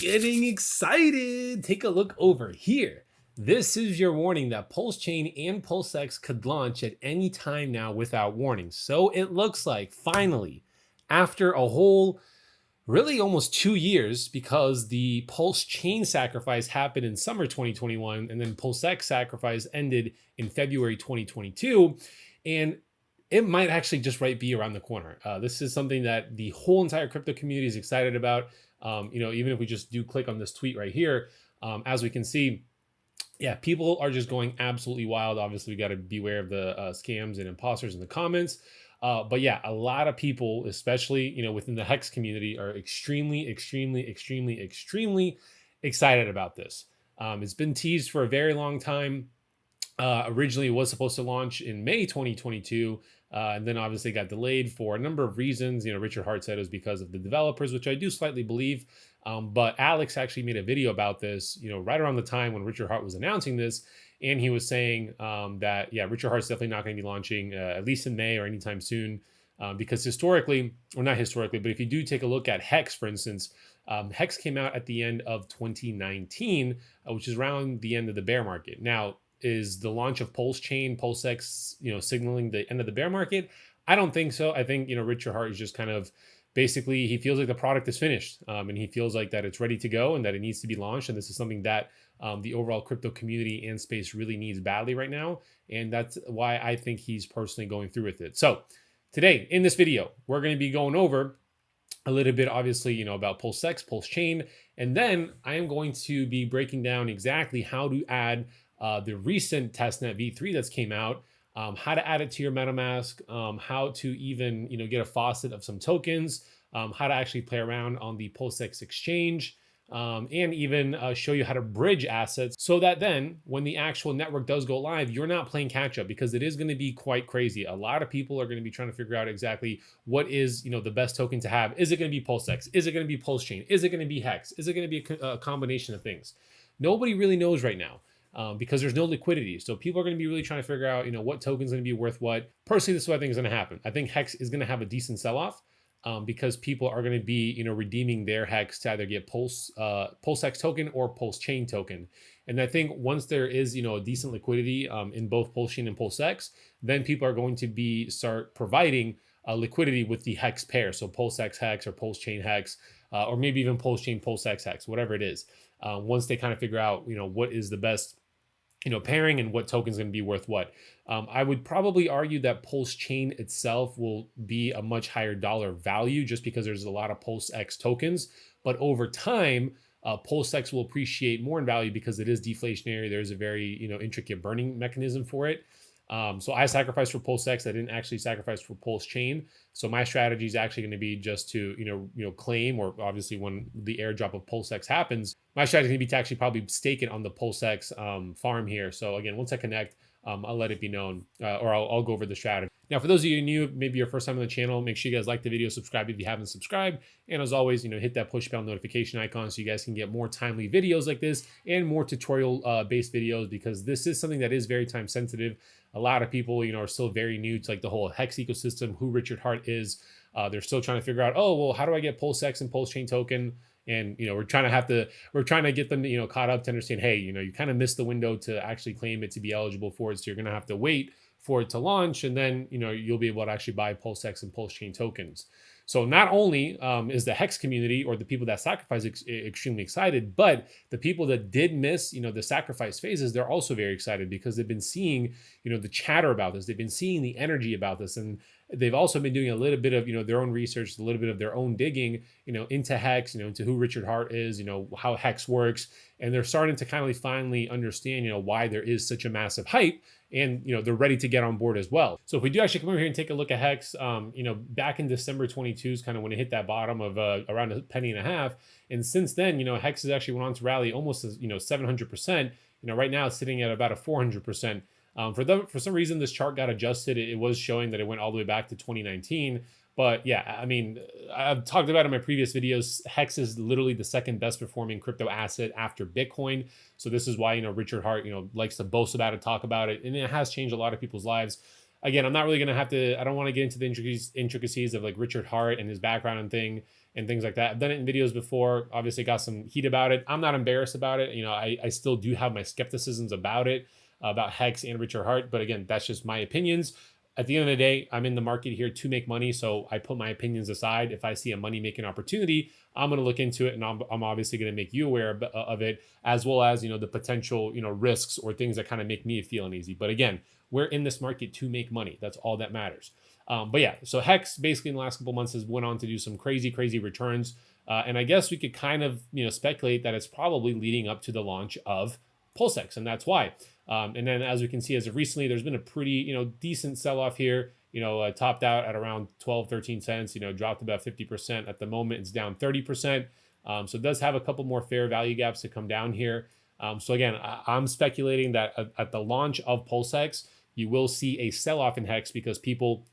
getting excited. Take a look over here. This is your warning that Pulsechain and Pulsex could launch at any time now without warning. So it looks like finally, after a whole really almost 2 years, because the Pulsechain sacrifice happened in summer 2021 and then Pulsex sacrifice ended in February 2022. And it might actually just be around the corner. This is something that the whole entire crypto community is excited about. Even if we just do click on this tweet right here, as we can see, yeah, people are just going absolutely wild. Obviously, we got to beware of the scams and imposters in the comments. But yeah, a lot of people, especially, within the Hex community, are extremely excited about this. It's been teased for a very long time. Originally, it was supposed to launch in May 2022, and then obviously got delayed for a number of reasons. Richard Hart said it was because of the developers, which I do slightly believe. But Alex actually made a video about this, right around the time when Richard Hart was announcing this. And he was saying that, yeah, Richard Hart's definitely not going to be launching, at least in May or anytime soon. Because historically, or not historically, but if you do take a look at Hex, for instance, Hex came out at the end of 2019, which is around the end of the bear market. Now, is the launch of Pulsechain, Pulsex, signaling the end of the bear market? I don't think so. I think, Richard Hart is just kind of basically, he feels like the product is finished, and he feels like that it's ready to go and that it needs to be launched. And this is something that the overall crypto community and space really needs badly right now. And that's why I think he's personally going through with it. So today in this video, we're going to be going over a little bit, obviously, about Pulsex, Pulsechain, and then I am going to be breaking down exactly how to add the recent Testnet V3 that's came out, how to add it to your MetaMask, how to even get a faucet of some tokens, how to actually play around on the Pulsex exchange, and even show you how to bridge assets so that then when the actual network does go live, you're not playing catch up, because it is going to be quite crazy. A lot of people are going to be trying to figure out exactly what is the best token to have. Is it going to be Pulsex? Is it going to be Pulsechain? Is it going to be Hex? Is it going to be a combination of things? Nobody really knows right now. Because there's no liquidity. So people are going to be really trying to figure out, what token's going to be worth what. Personally, this is what I think is going to happen. I think Hex is going to have a decent sell-off because people are going to be, redeeming their Hex to either get Pulsex token or Pulsechain token. And I think once there is, a decent liquidity in both Pulsechain and Pulsex, then people are going to start providing liquidity with the Hex pair. So Pulsex Hex or Pulsechain Hex, or maybe even Pulsechain Pulsex Hex, whatever it is. Once they kind of figure out, what is the best pairing and what token is going to be worth what. I would probably argue that Pulsechain itself will be a much higher dollar value just because there's a lot of Pulsex tokens. But over time, Pulsex will appreciate more in value because it is deflationary. There's a very intricate burning mechanism for it. So I sacrificed for Pulsex. I didn't actually sacrifice for Pulsechain. So my strategy is actually going to be just to claim, or obviously when the airdrop of Pulsex happens, my strategy is going to be to actually probably stake it on the Pulsex farm here. So again, once I connect, I'll let it be known, or I'll go over the strategy. Now, for those of you new, maybe your first time on the channel, make sure you guys like the video, subscribe if you haven't subscribed, and as always, hit that push bell notification icon so you guys can get more timely videos like this and more tutorial based videos, because this is something that is very time sensitive. A lot of people, are still very new to the whole Hex ecosystem, who Richard Hart is. They're still trying to figure out, oh, well, how do I get Pulsex and Pulsechain token? And, we're trying to get them, caught up to understand, hey, you kind of missed the window to actually claim it to be eligible for it. So you're going to have to wait for it to launch. And then, you'll be able to actually buy Pulsex and Pulsechain tokens. So not only is the Hex community or the people that sacrifice extremely excited, but the people that did miss, the sacrifice phases, they're also very excited because they've been seeing, the chatter about this. They've been seeing the energy about this. And they've also been doing a little bit of, their own research, a little bit of their own digging, into Hex, into who Richard Hart is, how Hex works. And they're starting to kind of finally understand, why there is such a massive hype. And, they're ready to get on board as well. So if we do actually come over here and take a look at Hex, back in December 22 is kind of when it hit that bottom of around $0.015. And since then, Hex has actually went on to rally almost, 700%. Right now it's sitting at about a 400%. For some reason, this chart got adjusted. It was showing that it went all the way back to 2019. But yeah, I mean, I've talked about in my previous videos, Hex is literally the second best performing crypto asset after Bitcoin. So this is why, Richard Hart, likes to boast about it, talk about it. And it has changed a lot of people's lives. again, I'm not really gonna have to. I don't want to get into the intricacies of like Richard Hart and his background and things like that. I've done it in videos before. Obviously, got some heat about it. I'm not embarrassed about it. You know, I still do have my skepticisms about it, about Hex and Richard Hart. But again, that's just my opinions. At the end of the day, I'm in the market here to make money, so I put my opinions aside. If I see a money making opportunity, I'm going to look into it, and I'm obviously going to make you aware of it, as well as, you know, the potential, you know, risks or things that kind of make me feel uneasy. But again, we're in this market to make money. That's all that matters. But yeah, so Hex basically in the last couple months has went on to do some crazy returns, and I guess we could kind of, you know, speculate that it's probably leading up to the launch of Pulsex, and that's why. And then as we can see, as of recently, there's been a pretty, you know, decent sell-off here. You know, topped out at around 12, 13 cents, you know, dropped about 50%. At the moment, it's down 30%. So it does have a couple more fair value gaps to come down here. So again, I'm speculating that at the launch of Pulsex, you will see a sell-off in Hex because people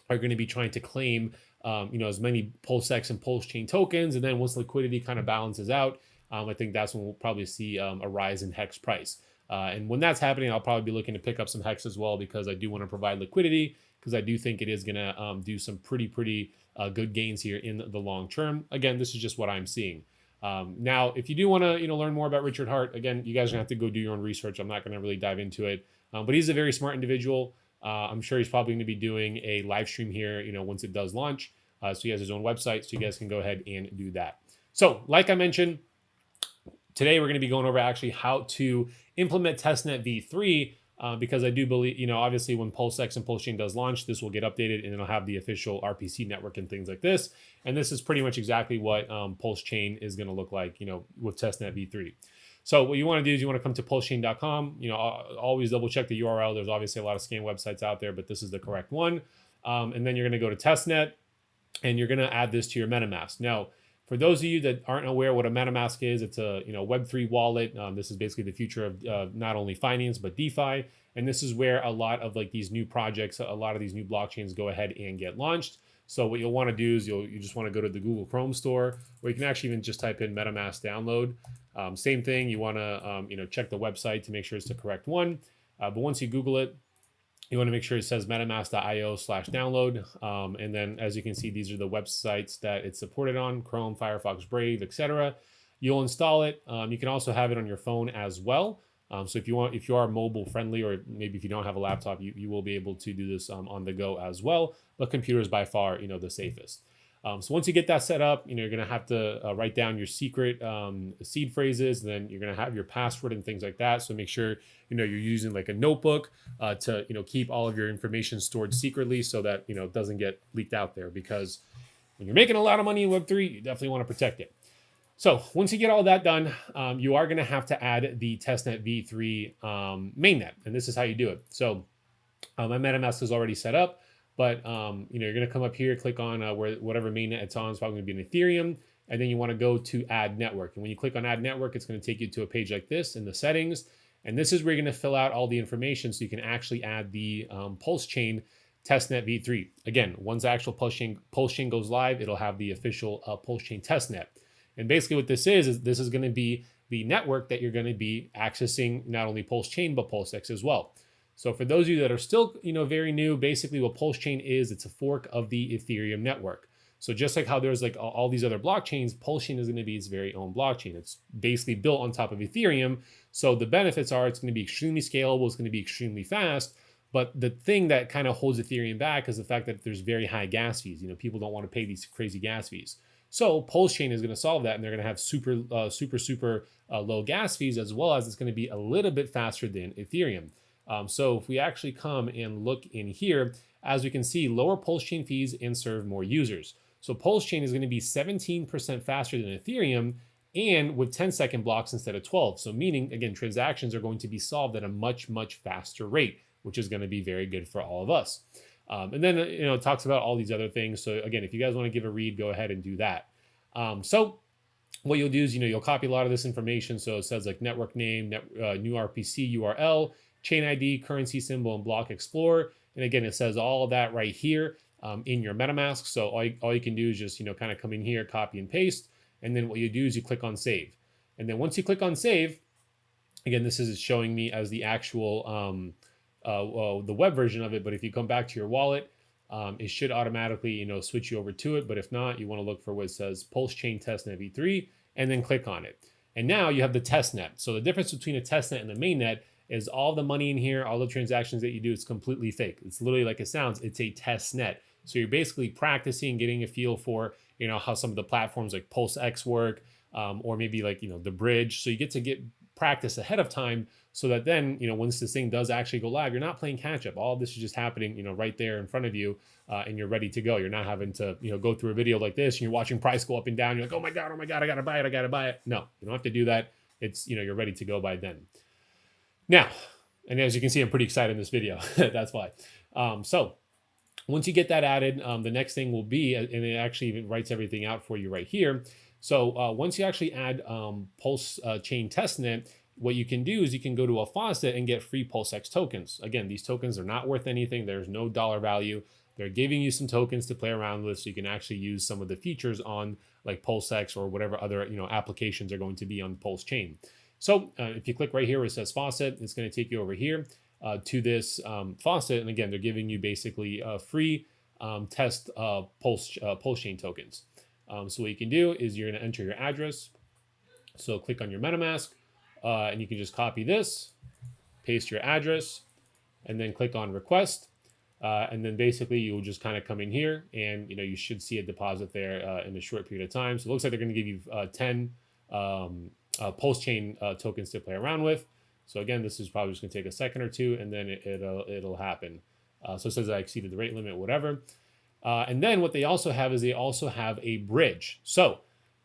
are going to be trying to claim, you know, as many Pulsex and Pulsechain tokens. And then once liquidity kind of balances out, I think that's when we'll probably see a rise in Hex price. And when that's happening, I'll probably be looking to pick up some Hex as well because I do want to provide liquidity because I do think it is going to do some pretty good gains here in the long term. Again, this is just what I'm seeing. Now, if you do want to, you know, learn more about Richard Hart, again, you guys are going to have to go do your own research. I'm not going to really dive into it, but he's a very smart individual. I'm sure he's probably going to be doing a live stream here, you know, once it does launch. So he has his own website, so you guys can go ahead and do that. So, like I mentioned, today we're going to be going over actually how to implement Testnet v3 because I do believe, you know, obviously when Pulsex and Pulsechain does launch, this will get updated and it'll have the official RPC network and things like this. And this is pretty much exactly what Pulsechain is going to look like, you know, with Testnet v3. So what you want to do is you want to come to pulsechain.com. You know, always double check the URL. There's obviously a lot of scam websites out there, but this is the correct one. And then you're going to go to Testnet and you're going to add this to your MetaMask. Now, for those of you that aren't aware what a MetaMask is, it's a, you know, Web3 wallet. This is basically the future of not only finance but DeFi, and this is where a lot of like these new projects, a lot of these new blockchains go ahead and get launched. So what you'll want to do is you just want to go to the Google Chrome store, or you can actually even just type in MetaMask download. Same thing. You want to you know, check the website to make sure it's the correct one. But once you Google it, you want to make sure it says metamask.io/download. And then as you can see, these are the websites that it's supported on: Chrome, Firefox, Brave, etc. You'll install it. You can also have it on your phone as well. So if you are mobile friendly, or maybe if you don't have a laptop, you will be able to do this on the go as well. But computer is by far, you know, the safest. So once you get that set up, you know, you're going to have to write down your secret seed phrases, and then you're going to have your password and things like that. So make sure, you know, you're using like a notebook to, you know, keep all of your information stored secretly so that, you know, it doesn't get leaked out there, because when you're making a lot of money in Web3, you definitely want to protect it. So once you get all that done, you are going to have to add the Testnet v3 mainnet, and this is how you do it. So my MetaMask is already set up. But you know, you're going to come up here, click on where whatever mainnet it's on. It's probably going to be an Ethereum, and then you want to go to Add Network. And when you click on Add Network, it's going to take you to a page like this in the settings, and this is where you're going to fill out all the information so you can actually add the Pulsechain Testnet v3. Again, once the actual Pulsechain goes live, it'll have the official Pulsechain Testnet. And basically, what this is this is going to be the network that you're going to be accessing, not only Pulsechain but Pulsex as well. So for those of you that are still, you know, very new, basically what Pulsechain is, it's a fork of the Ethereum network. So just like how there's like all these other blockchains, Pulsechain is going to be its very own blockchain. It's basically built on top of Ethereum. So the benefits are it's going to be extremely scalable, it's going to be extremely fast. But the thing that kind of holds Ethereum back is the fact that there's very high gas fees. You know, people don't want to pay these crazy gas fees. So Pulsechain is going to solve that, and they're going to have super low gas fees, as well as it's going to be a little bit faster than Ethereum. So if we actually come and look in here, as we can see, lower Pulsechain fees and serve more users. So Pulsechain is going to be 17% faster than Ethereum, and with 10-second blocks instead of 12. So meaning, again, transactions are going to be solved at a much faster rate, which is going to be very good for all of us. And then, you know, it talks about all these other things. So again, if you guys want to give a read, go ahead and do that. So what you'll do is, you know, you'll copy a lot of this information. So it says like network name, new RPC URL, chain ID, currency symbol, and block explorer. And again, it says all of that right here in your MetaMask. So all you can do is just, you know, kind of come in here, copy and paste. And then what you do is you click on save. And then once you click on save, again, this is showing me as the actual the web version of it. But if you come back to your wallet, it should automatically, switch you over to it. But if not, you want to look for what says Pulsechain Testnet v3 and then click on it. And now you have the testnet. So the difference between a testnet and the mainnet is all the money in here, all the transactions that you do, it's completely fake. It's literally like it sounds. It's a testnet. So you're basically practicing, getting a feel for, how some of the platforms like Pulsex work, or maybe like, the bridge. So you get practice ahead of time so that then, once this thing does actually go live, you're not playing catch up. All of this is just happening, right there in front of you, and you're ready to go. You're not having to, go through a video like this and you're watching price go up and down. You're like, oh my God, I gotta buy it. No, you don't have to do that. It's, you're ready to go by then. Now, and as you can see, I'm pretty excited in this video. That's why. So once you get that added, the next thing will be, and it actually even writes everything out for you right here. So once you actually add Pulsechain Testnet, what you can do is you can go to a Faucet and get free Pulsex tokens. Again, these tokens are not worth anything. There's no dollar value. They're giving you some tokens to play around with so you can actually use some of the features on like Pulsex or whatever other applications are going to be on Pulsechain. So if you click right here where it says Faucet, it's going to take you over here to this Faucet. And again, they're giving you basically free test Pulsechain tokens. So what you can do is you're going to enter your address. So click on your MetaMask and you can just copy this, paste your address, and then click on request. And then basically you'll just kind of come in here and, you should see a deposit there in a short period of time. So it looks like they're going to give you 10 Pulsechain tokens to play around with. So again, this is probably just going to take a second or two and then it'll happen. So it says I exceeded the rate limit, whatever. And then what they also have is they also have a bridge. So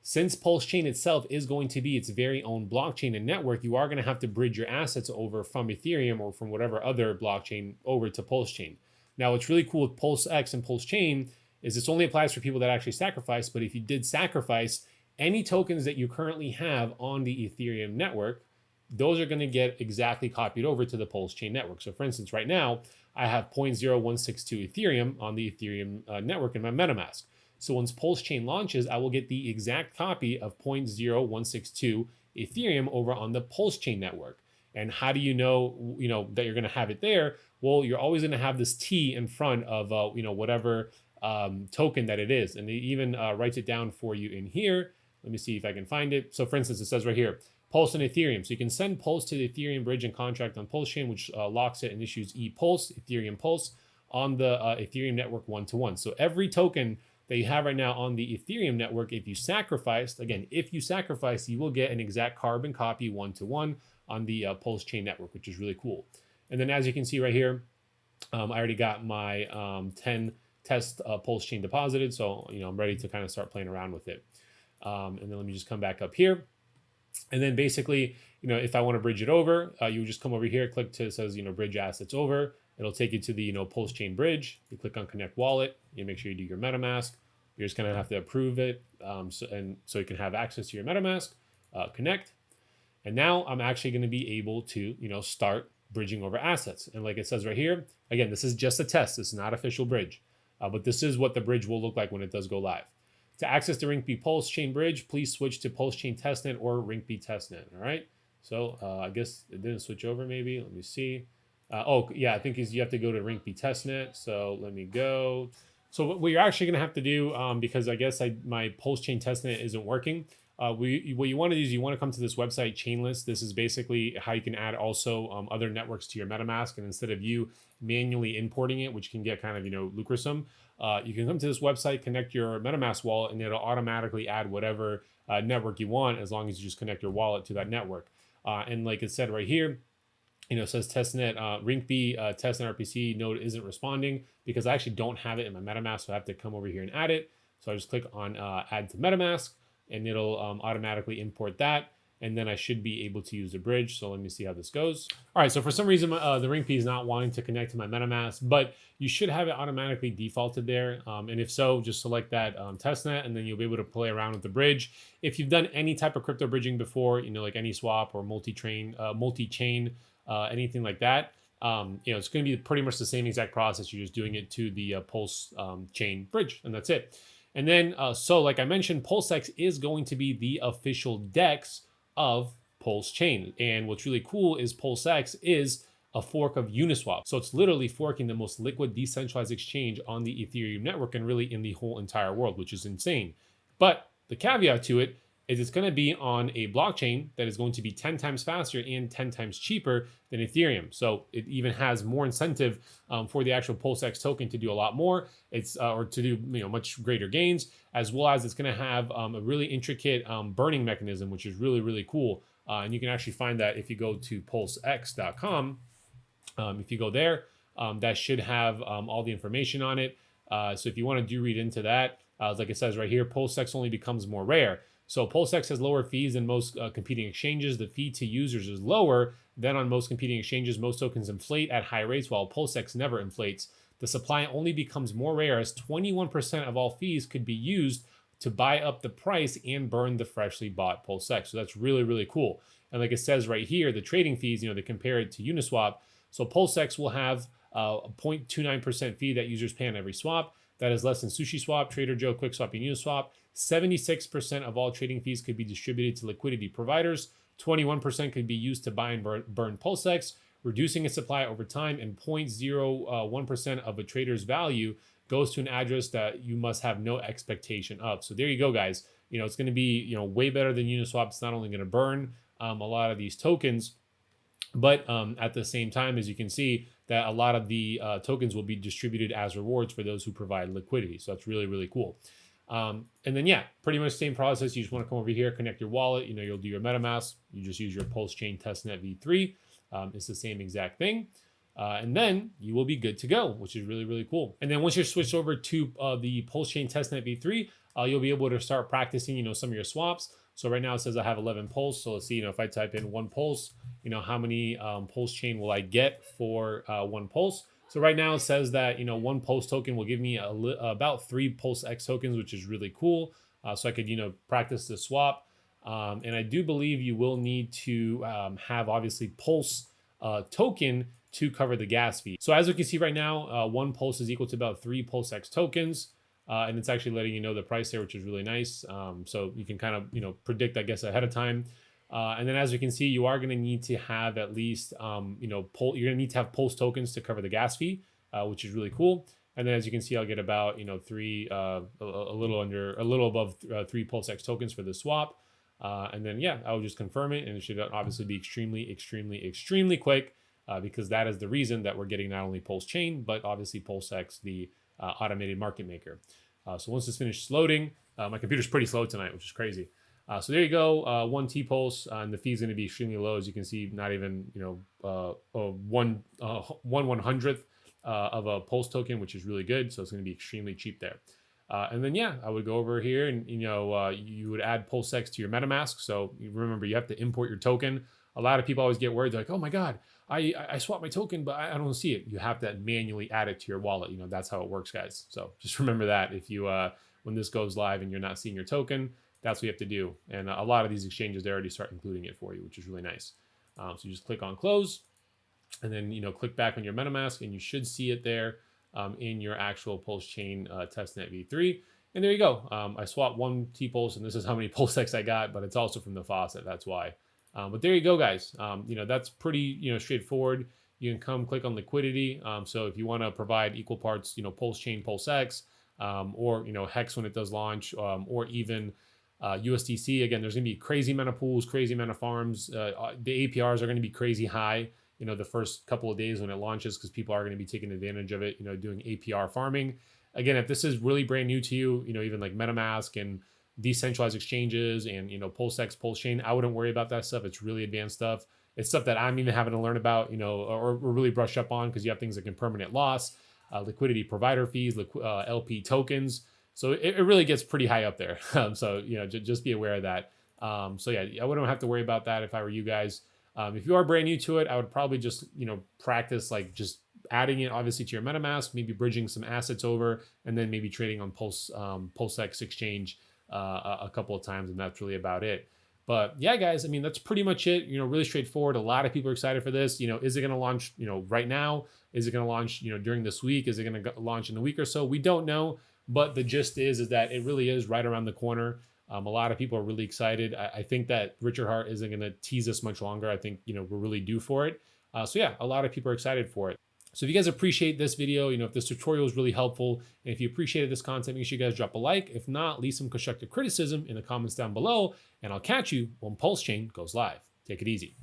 since Pulsechain itself is going to be its very own blockchain and network, you are going to have to bridge your assets over from Ethereum or from whatever other blockchain over to Pulsechain. Now, what's really cool with Pulsex and Pulsechain is this only applies for people that actually sacrifice. But if you did sacrifice, any tokens that you currently have on the Ethereum network, those are going to get exactly copied over to the Pulsechain network. So for instance, right now, I have 0.0162 Ethereum on the Ethereum network in my MetaMask. So once Pulsechain launches, I will get the exact copy of 0.0162 Ethereum over on the Pulsechain network. And how do you know, that you're going to have it there? Well, you're always going to have this T in front of, whatever token that it is. And it even writes it down for you in here. Let me see if I can find it. So for instance, it says right here, Pulse and Ethereum. So you can send Pulse to the Ethereum bridge and contract on Pulsechain, which locks it and issues ePulse, Ethereum Pulse, on the Ethereum network one-to-one. So every token that you have right now on the Ethereum network, if you sacrificed, again, if you sacrifice, you will get an exact carbon copy one-to-one on the Pulsechain network, which is really cool. And then as you can see right here, I already got my 10 test Pulsechain deposited. So, I'm ready to kind of start playing around with it. And then let me just come back up here. And then basically, if I want to bridge it over, you just come over here, click to, it says, bridge assets over. It'll take you to the, Pulsechain bridge. You click on connect wallet. You make sure you do your MetaMask. You're just going to have to approve it. So you can have access to your MetaMask, connect. And now I'm actually going to be able to, start bridging over assets. And like it says right here, again, this is just a test. This is not official bridge, but this is what the bridge will look like when it does go live. To access the Rinkeby Pulsechain bridge, please switch to Pulsechain Testnet or Rinkeby Testnet. All right. So I guess it didn't switch over. Maybe let me see. Oh yeah, I think you have to go to Rinkeby Testnet. So let me go. So what you're actually going to have to do, because I guess my Pulsechain Testnet isn't working. What you want to do is you want to come to this website, Chainlist. This is basically how you can add also other networks to your MetaMask. And instead of you manually importing it, which can get kind of, lucrosome, you can come to this website, connect your MetaMask wallet, and it'll automatically add whatever network you want as long as you just connect your wallet to that network. And like it said right here, it says testnet, Rinkeby testnet RPC node isn't responding because I actually don't have it in my MetaMask. So I have to come over here and add it. So I just click on add to MetaMask. And it'll automatically import that. And then I should be able to use the bridge. So let me see how this goes. All right, so for some reason, the Rinkeby is not wanting to connect to my MetaMask, but you should have it automatically defaulted there. And if so, just select that testnet, and then you'll be able to play around with the bridge. If you've done any type of crypto bridging before, like AnySwap or multi-chain, anything like that, it's going to be pretty much the same exact process. You're just doing it to the Pulse chain bridge, and that's it. And then, so like I mentioned, Pulsex is going to be the official DEX of Pulsechain. And what's really cool is Pulsex is a fork of Uniswap. So it's literally forking the most liquid decentralized exchange on the Ethereum network and really in the whole entire world, which is insane. But the caveat to it is it's going to be on a blockchain that is going to be 10 times faster and 10 times cheaper than Ethereum. So it even has more incentive for the actual Pulsex token to do a lot more. It's or to do much greater gains, as well as it's going to have a really intricate burning mechanism, which is really, really cool. And you can actually find that if you go to pulsex.com. If you go there, that should have all the information on it. So if you want to do read into that, like it says right here, Pulsex only becomes more rare. So Pulsex has lower fees than most competing exchanges. The fee to users is lower than on most competing exchanges. Most tokens inflate at high rates, while Pulsex never inflates. The supply only becomes more rare as 21% of all fees could be used to buy up the price and burn the freshly bought Pulsex. So that's really, really cool. And like it says right here, the trading fees, they compare it to Uniswap. So Pulsex will have a 0.29% fee that users pay on every swap. That is less than SushiSwap, Trader Joe, QuickSwap, and Uniswap. 76% of all trading fees could be distributed to liquidity providers. 21% could be used to buy and burn Pulsex, reducing its supply over time, and 0.01% of a trader's value goes to an address that you must have no expectation of. So there you go, guys. It's going to be way better than Uniswap. It's not only going to burn a lot of these tokens, but at the same time, as you can see, that a lot of the tokens will be distributed as rewards for those who provide liquidity. So that's really, really cool. And then, yeah, pretty much the same process. You just want to come over here, connect your wallet. You'll do your MetaMask. You just use your Pulsechain Testnet v3. It's the same exact thing. And then you will be good to go, which is really, really cool. And then once you're switched over to the Pulsechain Testnet v3, you'll be able to start practicing, some of your swaps. So right now it says I have 11 Pulse. So let's see, if I type in 1 Pulse, how many Pulsechain will I get for 1 Pulse? So right now it says that, 1 Pulse token will give me about 3 Pulsex tokens, which is really cool. So I could, practice the swap. And I do believe you will need to have obviously Pulse token to cover the gas fee. So as you can see right now, 1 Pulse is equal to about 3 Pulsex tokens. And it's actually letting you know the price there, which is really nice. So you can kind of, predict, I guess, ahead of time. And then as you can see, you are going to need to have at least, you're going to need to have Pulse tokens to cover the gas fee, which is really cool. And then as you can see, I'll get about, 3, a little above 3 Pulsex tokens for the swap. And then, yeah, I will just confirm it. And it should obviously be extremely, extremely, extremely quick because that is the reason that we're getting not only Pulsechain, but obviously Pulsex, the automated market maker. So once it's finished loading, my computer's pretty slow tonight, which is crazy. So there you go, 1 T-Pulse, and the fee is going to be extremely low. As you can see, not even, 1/100th of a Pulse token, which is really good. So it's going to be extremely cheap there. And then, yeah, I would go over here and, you would add Pulsex to your MetaMask. So remember, you have to import your token. A lot of people always get worried. They're like, oh my God, I swapped my token, but I don't see it. You have to manually add it to your wallet. That's how it works, guys. So just remember that if you, when this goes live and you're not seeing your token, that's what you have to do. And a lot of these exchanges, they already start including it for you, which is really nice. So you just click on close and then, click back on your MetaMask and you should see it there in your actual Pulsechain Testnet v3. And there you go. I swapped 1 T-Pulse and this is how many Pulsex I got, but it's also from the Faucet. That's why. But there you go, guys. That's pretty, straightforward. You can come click on liquidity. So if you want to provide equal parts, Pulsechain, Pulsex, or, Hex when it does launch, or even USDC, again, there's going to be crazy amount of pools, crazy amount of farms. The APRs are going to be crazy high, the first couple of days when it launches, because people are going to be taking advantage of it, doing APR farming. Again, if this is really brand new to you, even like MetaMask and decentralized exchanges and, Pulsex, Pulsechain, I wouldn't worry about that stuff. It's really advanced stuff. It's stuff that I'm even having to learn about, or really brush up on, because you have things like impermanent loss, liquidity provider fees, LP tokens. So it really gets pretty high up there. So, just be aware of that. So yeah, I wouldn't have to worry about that if I were you guys. If you are brand new to it, I would probably just, practice like just adding it obviously to your MetaMask, maybe bridging some assets over, and then maybe trading on Pulsex exchange a couple of times, and that's really about it. But yeah, guys, that's pretty much it. Really straightforward. A lot of people are excited for this. Is it going to launch, right now? Is it going to launch, during this week? Is it going to launch in a week or so? We don't know. But the gist is that it really is right around the corner. A lot of people are really excited. I think that Richard Hart isn't going to tease us much longer. I think, we're really due for it. So yeah, a lot of people are excited for it. So if you guys appreciate this video, if this tutorial is really helpful, and if you appreciated this content, make sure you guys drop a like. If not, leave some constructive criticism in the comments down below, and I'll catch you when Pulsechain goes live. Take it easy.